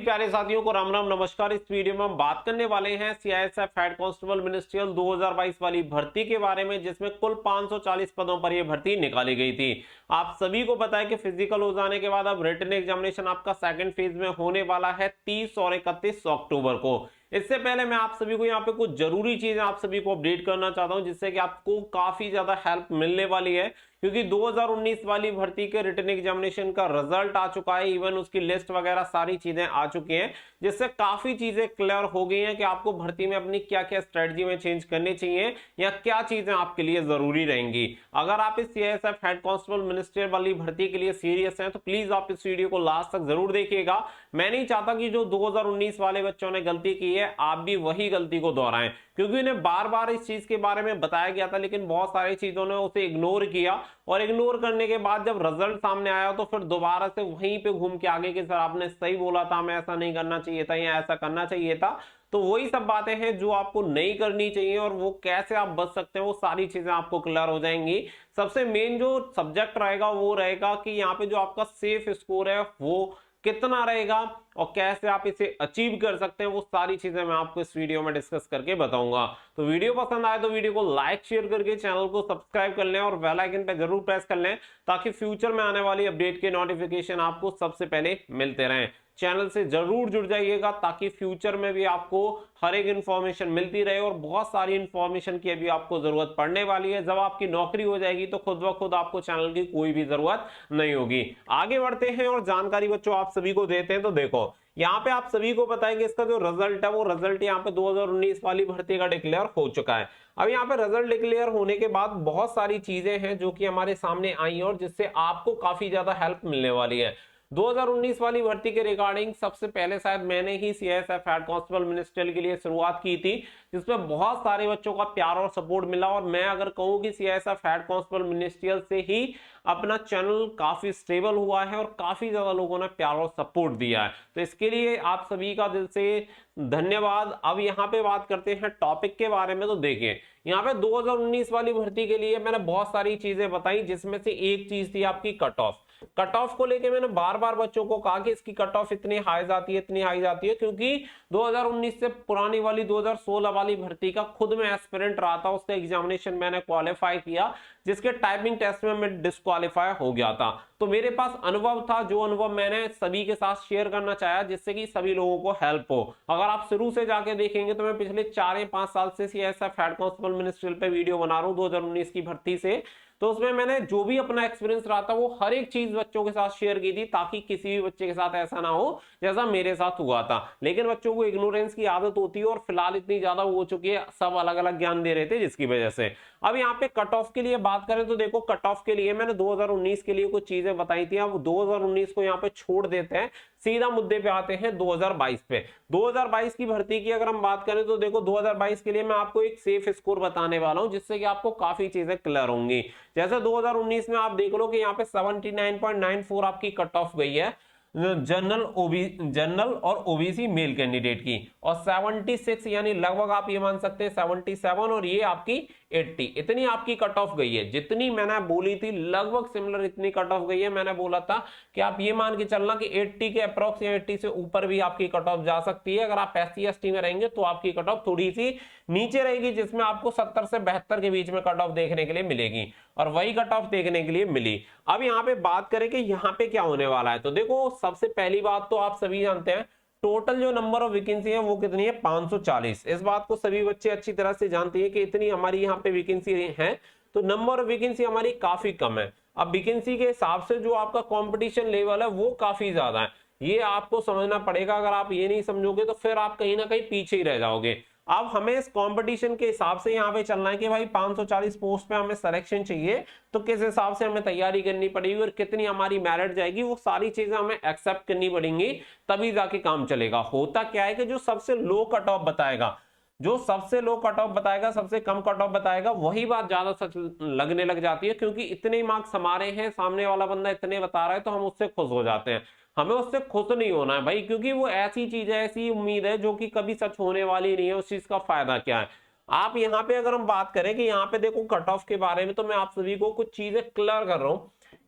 प्यारे साथियों को राम राम नमस्कार। इस वीडियो में हम बात करने वाले हैं सीआईएसएफ हेड कांस्टेबल मिनिस्ट्रियल 2022 वाली भर्ती के बारे में, जिसमें कुल 540 पदों पर यह भर्ती निकाली गई थी। आप सभी को पता है कि फिजिकल हो जाने के बाद अब रिटन एग्जामिनेशन आपका सेकंड फेज में होने वाला है 30 और 31 अक्टूबर को। इससे पहले मैं आप सभी को यहाँ पे कुछ जरूरी चीजें आप सभी को अपडेट करना चाहता हूं, जिससे कि आपको काफी ज्यादा हेल्प मिलने वाली है, क्योंकि 2019 वाली भर्ती के रिटन एग्जामिनेशन का रिजल्ट आ चुका है। इवन उसकी लिस्ट वगैरह सारी चीजें आ चुकी हैं, जिससे काफी चीजें क्लियर हो गई हैं कि आपको भर्ती में अपनी क्या क्या स्ट्रेटजी में चेंज करनी चाहिए या क्या चीजें आपके लिए जरूरी रहेंगी। अगर आप इस सीआईएसएफ हेड कांस्टेबल मिनिस्ट्रियल वाली भर्ती के लिए सीरियस हैं तो प्लीज आप इस वीडियो को लास्ट तक जरूर देखिएगा। मैं नहीं चाहता कि जो 2019 वाले बच्चों ने गलती की है आप भी वही गलती को दोहराएं, क्योंकि उन्हें बार बार इस चीज के बारे में बताया गया था, लेकिन बहुत सारी चीजों ने उसे इग्नोर किया और इग्नोर करने के बाद जब रिजल्ट सामने आया तो फिर दोबारा से वहीं पे घूम के आगे कि सर आपने सही बोला था, हमें ऐसा नहीं करना चाहिए था या ऐसा करना चाहिए था। तो वही सब बातें हैं जो आपको नहीं करनी चाहिए और वो कैसे आप बच सकते हैं, वो सारी चीजें आपको क्लियर हो जाएंगी। सबसे मेन जो सब्जेक्ट रहेगा वो रहेगा कि यहाँ पे जो आपका सेफ स्कोर है वो कितना रहेगा और कैसे आप इसे अचीव कर सकते हैं, वो सारी चीजें मैं आपको इस वीडियो में डिस्कस करके बताऊंगा। तो वीडियो पसंद आए तो वीडियो को लाइक शेयर करके चैनल को सब्सक्राइब कर लें और बेल आइकन पे जरूर प्रेस कर लें, ताकि फ्यूचर में आने वाली अपडेट के नोटिफिकेशन आपको सबसे पहले मिलते रहें। चैनल से जरूर जुड़ जाइएगा ताकि फ्यूचर में भी आपको हर एक इंफॉर्मेशन मिलती रहे, और बहुत सारी इंफॉर्मेशन की अभी आपको जरूरत पड़ने वाली है। जब आपकी नौकरी हो जाएगी तो खुद ब खुद आपको चैनल की कोई भी जरूरत नहीं होगी। आगे बढ़ते हैं और जानकारी बच्चों आप सभी को देते हैं। तो देखो यहाँ पे आप सभी को बताएंगे इसका जो रिजल्ट है वो रिजल्ट यहाँ पे 2019 वाली भर्ती का डिक्लेयर हो चुका है। अब यहाँ पे रिजल्ट डिक्लेयर होने के बाद बहुत सारी चीजें हैं जो कि हमारे सामने आई और जिससे आपको काफी ज्यादा हेल्प मिलने वाली है। 2019 वाली भर्ती के रिगार्डिंग सबसे पहले शायद मैंने ही सीआईएसएफ हेड कांस्टेबल मिनिस्ट्रियल के लिए शुरुआत की थी, जिसमें बहुत सारे बच्चों का प्यार और सपोर्ट मिला। और मैं अगर कहूं कि सीआईएसएफ हेड कांस्टेबल मिनिस्ट्रियल से ही अपना चैनल काफी स्टेबल हुआ है और काफी ज्यादा लोगों ने प्यार और सपोर्ट दिया है, तो इसके लिए आप सभी का दिल से धन्यवाद। अब यहाँ पे बात करते हैं टॉपिक के बारे में। तो देखिए यहाँ पे 2019 वाली भर्ती के लिए मैंने बहुत सारी चीजें बताई, जिसमें से एक चीज थी आपकी कट ऑफ। कट ऑफ को लेके मैंने बार बार बच्चों को कहा कि इसकी कट ऑफ इतनी हाई जाती है, इतनी हाई जाती है, क्योंकि 2019 से पुरानी वाली 2016 वाली भर्ती का खुद में एस्पिरेंट रहा था, उसका एग्जामिनेशन मैंने क्वालिफाई किया, जिसके टाइपिंग टेस्ट में मैं डिस्क्वालीफाई हो गया था। तो मेरे पास अनुभव था, जो अनुभव मैंने सभी के साथ शेयर करना चाहा, जिससे कि सभी लोगों को हेल्प हो। अगर आप शुरू से जाके देखेंगे तो मैं पिछले 4 या 5 साल से सीआईएसएफ हेड कांस्टेबल मिनिस्ट्रियल पे वीडियो बना रहा हूं 2019 की भर्ती से, तो उसमें मैंने जो भी अपना एक्सपीरियंस रहा था वो हर एक चीज बच्चों के साथ शेयर की थी, ताकि किसी भी बच्चे के साथ ऐसा ना हो जैसा मेरे साथ हुआ था। लेकिन बच्चों को इग्नोरेंस की आदत होती है और फिलहाल इतनी ज्यादा हो चुकी है, सब अलग अलग ज्ञान दे रहे थे जिसकी वजह से। अब यहाँ पे कट ऑफ के लिए बात करें तो देखो कट ऑफ के लिए मैंने 2019 के लिए कुछ चीजें बताई थी। अब 2019 को यहाँ पे छोड़ देते हैं, सीधा मुद्दे पे आते हैं 2022 पे। 2022 की भर्ती की अगर हम बात करें तो देखो 2022 के लिए मैं आपको एक सेफ स्कोर बताने वाला हूं, जिससे कि आपको काफी चीजें क्लियर होंगी। जैसे 2019 में आप देख लो कि यहाँ पे 79.94 आपकी कट ऑफ गई है जनरल और ओबीसी मेल कैंडिडेट की, और 76 यानी लगभग आप ये मान सकते हैं 77, और ये आपकी 80, इतनी आपकी कट ऑफ गई है। जितनी मैंने बोली थी लगभग सिमिलर इतनी कट ऑफ गई है। मैंने बोला था कि आप ये मान के चलना कि 80 के अप्रोक्स या 80 से ऊपर भी आपकी कट ऑफ जा सकती है। अगर आप SC ST में रहेंगे तो आपकी कट ऑफ थोड़ी सी नीचे रहेगी, जिसमें आपको 70 से 72 के बीच में कट ऑफ देखने के लिए मिलेगी, और वही कट ऑफ देखने के लिए मिली। अब यहाँ पे बात करें कि यहाँ पे क्या होने वाला है, तो देखो सबसे पहली बात तो आप सभी जानते हैं टोटल जो नंबर ऑफ वैकेंसी है वो कितनी है, 540। इस बात को सभी बच्चे अच्छी तरह से जानते हैं कि इतनी हमारी यहाँ पे वैकेंसी है, तो नंबर ऑफ वैकेंसी हमारी काफी कम है। अब वैकेंसी के हिसाब से जो आपका कंपटीशन लेवल है वो काफी ज्यादा है, ये आपको समझना पड़ेगा। अगर आप ये नहीं समझोगे तो फिर आप कहीं ना कहीं पीछे ही रह जाओगे। अब हमें इस कंपटीशन के हिसाब से यहाँ पे चलना है कि भाई 540 पोस्ट पे हमें सिलेक्शन चाहिए, तो किस हिसाब से हमें तैयारी करनी पड़ेगी और कितनी हमारी मेरिट जाएगी, वो सारी चीजें हमें एक्सेप्ट करनी पड़ेंगी, तभी जाके काम चलेगा। होता क्या है कि जो सबसे लो कट ऑफ बताएगा, जो सबसे लो कट ऑफ बताएगा, सबसे कम कट ऑफ बताएगा, वही बात ज्यादा सच लगने लग जाती है, क्योंकि इतने मार्क्स हमारे हैं, सामने वाला बंदा इतने बता रहा है तो हम उससे खुश हो जाते हैं। हमें उससे खुश नहीं होना है भाई, क्योंकि वो ऐसी चीज है, ऐसी उम्मीद है जो कि कभी सच होने वाली नहीं है। उस चीज का फायदा क्या है। आप यहाँ पे अगर हम बात करें कि यहाँ पे देखो कट ऑफ के बारे में, तो मैं आप सभी को कुछ चीजें क्लियर कर रहा हूं।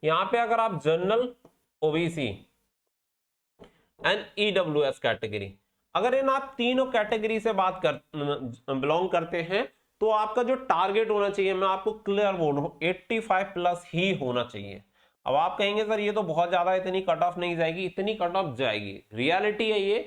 यहाँ पे अगर आप general, OBC and EWS category. अगर इन आप तीनों कैटेगरी से बात कर बिलोंग करते हैं तो आपका जो टारगेट होना चाहिए, मैं आपको क्लियर बोल रहा हूं, 85 प्लस ही होना चाहिए। अब आप कहेंगे सर ये तो बहुत ज्यादा, इतनी कट ऑफ नहीं जाएगी। इतनी कट ऑफ जाएगी, रियलिटी है ये।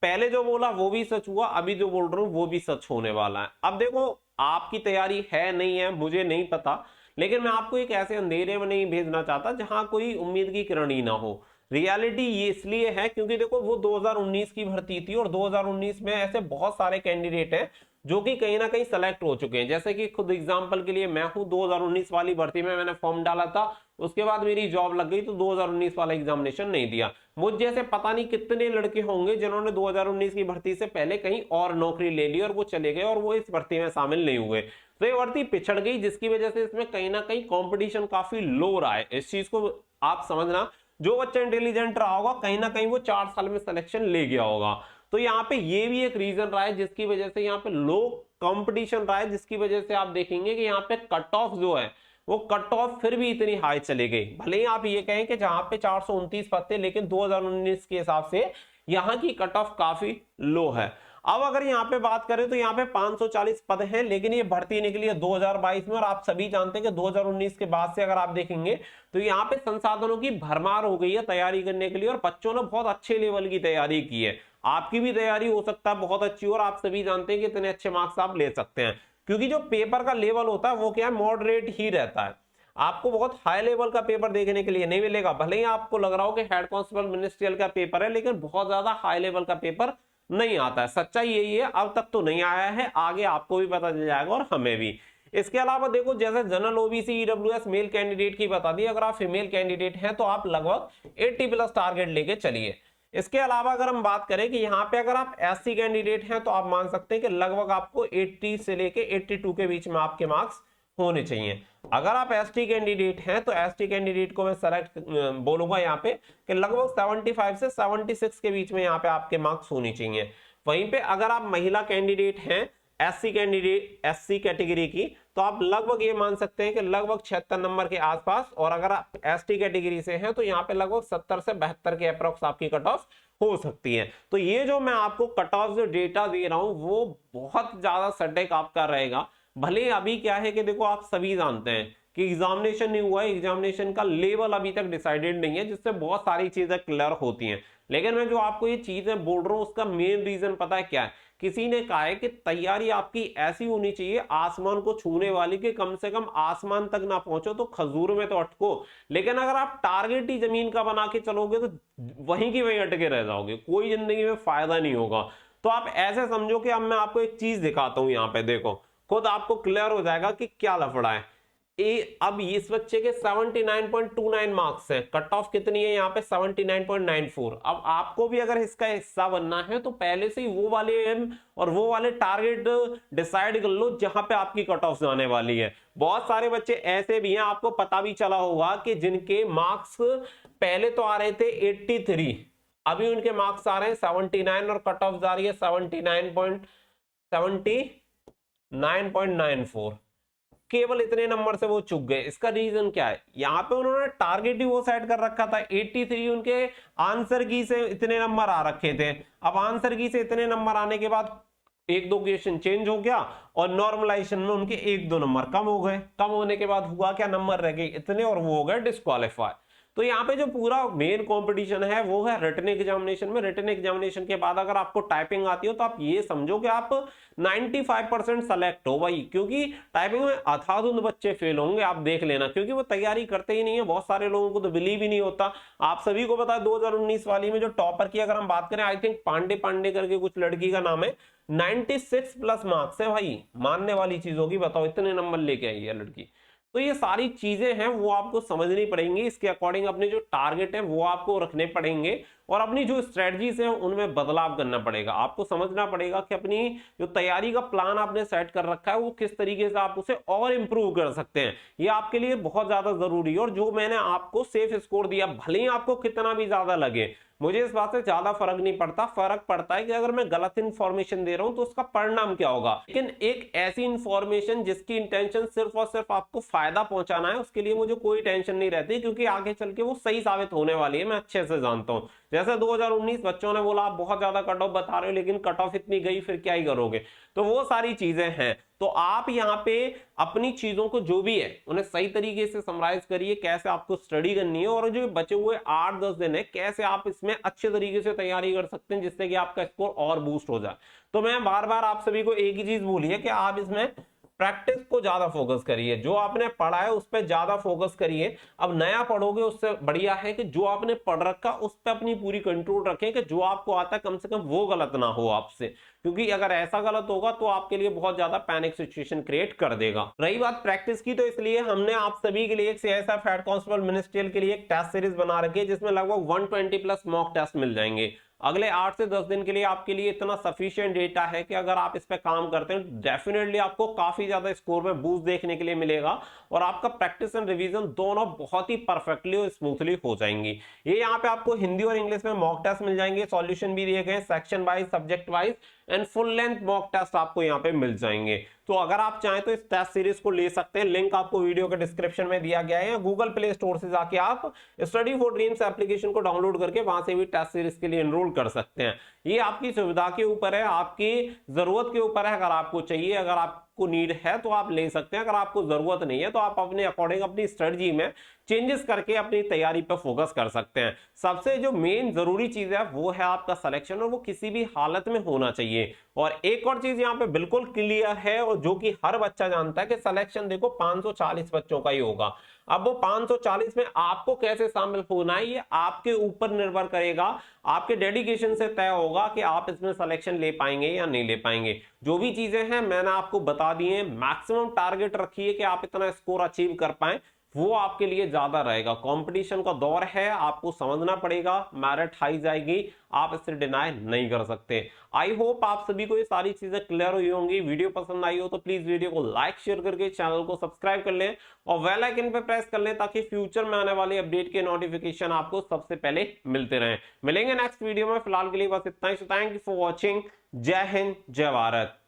पहले जो बोला वो भी सच हुआ, अभी जो बोल रहा हूं वो भी सच होने वाला है। अब देखो आपकी तैयारी है नहीं है मुझे नहीं पता, लेकिन मैं आपको एक ऐसे अंधेरे में नहीं भेजना चाहता जहां कोई उम्मीद की किरण ही ना हो। रियलिटी ये इसलिए है क्योंकि देखो वो 2019 की भर्ती थी और 2019 में ऐसे बहुत सारे कैंडिडेट हैं जो कि कहीं ना कहीं सेलेक्ट हो चुके हैं। जैसे कि खुद एग्जांपल के लिए मैं हूं, 2019 वाली भर्ती में मैंने फॉर्म डाला था, उसके बाद मेरी जॉब लग गई तो 2019 वाला एग्जामिनेशन नहीं दिया। मुझ जैसे पता नहीं कितने लड़के होंगे जिन्होंने 2019 की भर्ती से पहले कहीं और नौकरी ले ली और वो चले गए और वो इस भर्ती में शामिल नहीं हुए, तो ये भर्ती पिछड़ गई, जिसकी वजह से इसमें कहीं ना कहीं कंपटीशन काफी लो रहा है। इस चीज को आप समझना, जो बच्चा इंटेलिजेंट रहा होगा कहीं ना कहीं वो 4 साल में सिलेक्शन ले गया होगा। तो यहाँ पे ये भी एक रीजन रहा है जिसकी वजह से यहाँ पे लो कंपटीशन रहा है, जिसकी वजह से आप देखेंगे कि यहाँ पे कट ऑफ जो है वो कट ऑफ फिर भी इतनी हाई चली गई। भले ही आप ये कहें कि जहां पे 429 पद थे, लेकिन 2019 के हिसाब से यहाँ की कट ऑफ काफी लो है। अब अगर यहाँ पे बात करें तो यहाँ पे 540 पद हैं, लेकिन ये भर्ती निकली है 2022 में और आप सभी जानते हैं कि 2019 के बाद से अगर आप देखेंगे तो यहाँ पे संसाधनों की भरमार हो गई है तैयारी करने के लिए और बच्चों ने बहुत अच्छे लेवल की तैयारी की है। आपकी भी तैयारी हो सकता है बहुत अच्छी हो और आप सभी जानते हैं कि इतने अच्छे मार्क्स आप ले सकते हैं, क्योंकि जो पेपर का लेवल होता है वो क्या है, मॉडरेट ही रहता है। आपको बहुत हाई लेवल का पेपर देखने के लिए नहीं मिलेगा। भले ही आपको लग रहा हो कि हेड कांस्टेबल मिनिस्ट्रियल का पेपर है, लेकिन बहुत ज्यादा हाई लेवल का पेपर नहीं आता है। सच्चाई यही है, अब तक तो नहीं आया है, आगे आपको भी पता चल जाएगा और हमें भी। इसके अलावा देखो, जैसे general OBC EWS male candidate की बता दी, अगर आप फीमेल कैंडिडेट हैं तो आप लगभग 80 प्लस टारगेट लेके चलिए। इसके अलावा अगर हम बात करें कि यहाँ पे अगर आप एससी कैंडिडेट हैं तो आप मान सकते हैं कि लगभग आपको 80 से लेके 82 के बीच में आपके मार्क्स होने चाहिए। अगर आप एसटी कैंडिडेट हैं तो एसटी कैंडिडेट को मैं सेलेक्ट बोलूंगा यहाँ पे कि लगभग 75 से 76 के बीच में यहाँ पे आपके मार्क्स होने चाहिए। वहीं पे अगर आप महिला कैंडिडेट हैं एससी कैंडिडेट एससी कैटेगरी की, तो आप लगभग ये मान सकते हैं कि लगभग 76 नंबर के आसपास, और अगर आप एसटी कैटेगरी से हैं तो यहाँ पे लगभग 70 से 72 के अप्रोक्स आपकी कट ऑफ हो सकती है। तो ये जो मैं आपको कट ऑफ जो डेटा दे रहा हूं वो बहुत ज्यादा सटीक आपका रहेगा। भले अभी क्या है कि देखो आप सभी जानते हैं कि एग्जामिनेशन नहीं हुआ है, एग्जामिनेशन का लेवल अभी तक डिसाइडेड नहीं है, जिससे बहुत सारी चीजें क्लियर होती हैं। लेकिन मैं जो आपको ये चीजें बोल रहा हूं उसका मेन रीजन पता है क्या है? किसी ने कहा है कि तैयारी आपकी ऐसी होनी चाहिए आसमान को छूने वाली, कि कम से कम आसमान तक ना पहुंचो तो खजूर में तो अटको, लेकिन अगर आप टारगेट ही जमीन का बना के चलोगे तो वहीं की वहीं अटके रह जाओगे, कोई जिंदगी में फायदा नहीं होगा। तो आप ऐसे समझो कि अब मैं आपको एक चीज दिखाता हूं, यहाँ पे देखो, खुद आपको क्लियर हो जाएगा कि क्या लफड़ा है। अब इस बच्चे के 79.29 मार्क्स हैं, कट ऑफ कितनी है यहाँ पे 79.94। अब आपको भी अगर इसका हिस्सा बनना है तो पहले से ही वो वाले एम और वो वाले टारगेट डिसाइड कर लो जहां पे आपकी कट ऑफ जाने वाली है। बहुत सारे बच्चे ऐसे भी हैं, आपको पता भी चला होगा कि जिनके मार्क्स पहले तो आ रहे थे 83, अभी उनके मार्क्स आ रहे हैं 79 और कट ऑफ जा रही है 79.94। केवल इतने नंबर से वो चूक गए। इसका रीजन क्या है? यहाँ पे उन्होंने टारगेट ही वो सेट कर रखा था 83, उनके आंसर की से इतने नंबर आ रखे थे। अब आंसर की से इतने नंबर आने के बाद एक दो क्वेश्चन चेंज हो गया और नॉर्मलाइजेशन में उनके एक दो नंबर कम हो गए। कम होने के बाद हुआ क्या, नंबर रह गए इतने और वो हो गए डिस्क्वालीफाई। तो यहाँ पे जो पूरा मेन कंपटीशन है वो है रिटन एग्जामिनेशन में। रिटन एग्जामिनेशन के बाद अगर आपको टाइपिंग आती हो तो आप ये समझो कि आप 95% सेलेक्ट हो भाई, क्योंकि टाइपिंग में अथाधुंध बच्चे फेल होंगे, आप देख लेना, क्योंकि वो तैयारी करते ही नहीं है। बहुत सारे लोगों को तो बिलीव ही नहीं होता। आप सभी को पता है 2019 वाली में जो टॉपर की अगर हम बात करें, आई थिंक पांडे करके कुछ लड़की का नाम है, 96 प्लस मार्क्स है भाई, मानने वाली चीज होगी। बताओ इतने नंबर लेके आई है लड़की। तो ये सारी चीजें हैं वो आपको समझनी पड़ेंगी, इसके अकॉर्डिंग अपने जो टारगेट है वो आपको रखने पड़ेंगे और अपनी जो स्ट्रेटजीज है उनमें बदलाव करना पड़ेगा। आपको समझना पड़ेगा कि अपनी जो तैयारी का प्लान आपने सेट कर रखा है वो किस तरीके से आप उसे और इंप्रूव कर सकते हैं, ये आपके लिए बहुत ज्यादा जरूरी है। और जो मैंने आपको सेफ स्कोर दिया, भले ही आपको कितना भी ज्यादा लगे, मुझे इस बात से ज्यादा फर्क नहीं पड़ता। फर्क पड़ता है कि अगर मैं गलत इंफॉर्मेशन दे रहा हूं तो उसका परिणाम क्या होगा। लेकिन एक ऐसी इंफॉर्मेशन जिसकी इंटेंशन सिर्फ और सिर्फ आपको फायदा पहुंचाना है, उसके लिए मुझे कोई टेंशन नहीं रहती, क्योंकि आगे चल के वो सही साबित होने वाली है, मैं अच्छे से जानता हूं। जैसे 2019 बच्चों ने बोला आप बहुत ज्यादा कट ऑफ बता रहे हो लेकिन कट ऑफ इतनी गई, फिर क्या ही करोगे। तो वो सारी चीजें हैं। तो आप यहाँ पे अपनी चीजों को जो भी है उन्हें सही तरीके से समराइज करिए, कैसे आपको स्टडी करनी है, और जो बचे हुए 8-10 दिन है कैसे आप इसमें अच्छे तरीके से तैयारी कर सकते हैं जिससे कि आपका स्कोर और बूस्ट हो जाए। तो मैं बार बार आप सभी को एक ही चीज बोली है कि आप इसमें प्रैक्टिस को ज्यादा फोकस करिए, जो आपने पढ़ा है उस पर ज्यादा फोकस करिए। अब नया पढ़ोगे उससे बढ़िया है कि जो आपने पढ़ रखा उस पर अपनी पूरी कंट्रोल रखें कि जो आपको आता है कम से कम वो गलत ना हो आपसे, क्योंकि अगर ऐसा गलत होगा तो आपके लिए बहुत ज्यादा पैनिक सिचुएशन क्रिएट कर देगा। रही बात प्रैक्टिस की, तो इसलिए हमने आप सभी के लिए एक सीआईएसएफ हेड कांस्टेबल मिनिस्ट्रियल के लिए एक टेस्ट सीरीज बना रखी है जिसमें लगभग 120 प्लस मॉक टेस्ट मिल जाएंगे। अगले 8 से 10 दिन के लिए आपके लिए इतना सफिशिएंट डेटा है कि अगर आप इस पे काम करते हैं डेफिनेटली आपको काफी ज्यादा स्कोर में बूस्ट देखने के लिए मिलेगा और आपका प्रैक्टिस एंड रिवीजन दोनों बहुत ही परफेक्टली और स्मूथली हो जाएंगी। ये यहाँ पे आपको हिंदी और इंग्लिश में मॉक टेस्ट मिल जाएंगे, सॉल्यूशन भी दिए गए section wise, subject wise and full length mock test आपको यहाँ पे मिल जाएंगे। तो अगर आप चाहें तो इस टेस्ट सीरीज को ले सकते हैं, लिंक आपको वीडियो के डिस्क्रिप्शन में दिया गया है। गूगल प्ले स्टोर से जाके आप स्टडी फॉर ड्रीम्स एप्लीकेशन को डाउनलोड करके वहां से भी टेस्ट सीरीज के लिए एनरोल कर सकते हैं। ये आपकी सुविधा के ऊपर है, आपकी जरूरत के ऊपर है। अगर आपको चाहिए, अगर आपको नीड है तो आप ले सकते हैं, अगर आपको जरूरत नहीं है तो आप अपने अकॉर्डिंग अपनी स्ट्रेटजी में चेंजेस करके अपनी तैयारी पर फोकस कर सकते हैं। सबसे जो मेन जरूरी चीज है वो है आपका सिलेक्शन, और वो किसी भी हालत में होना चाहिए। और एक और चीज यहाँ पे बिल्कुल क्लियर है और जो कि हर बच्चा जानता है कि सिलेक्शन देखो 540 बच्चों का ही होगा। अब वो 540 में आपको कैसे शामिल होना है ये आपके ऊपर निर्भर करेगा, आपके डेडिकेशन से तय होगा कि आप इसमें सिलेक्शन ले पाएंगे या नहीं ले पाएंगे। जो भी चीजें हैं मैंने आपको बता दी हैं, मैक्सिमम टारगेट रखिए कि आप इतना स्कोर अचीव कर पाए, वो आपके लिए ज्यादा रहेगा। कंपटीशन का दौर है, आपको समझना पड़ेगा, मेरिट हाई जाएगी, आप इससे डिनाई नहीं कर सकते। आई होप आप सभी को ये सारी चीजें क्लियर हुई होंगी। वीडियो पसंद आई हो तो प्लीज वीडियो को लाइक शेयर करके चैनल को सब्सक्राइब कर लें और बेल आइकन पे प्रेस कर लें ताकि फ्यूचर में आने वाले अपडेट के नोटिफिकेशन आपको सबसे पहले मिलते रहें। मिलेंगे नेक्स्ट वीडियो में, फिलहाल के लिए बस इतना ही। Thank you for watching. जय हिंद, जय भारत।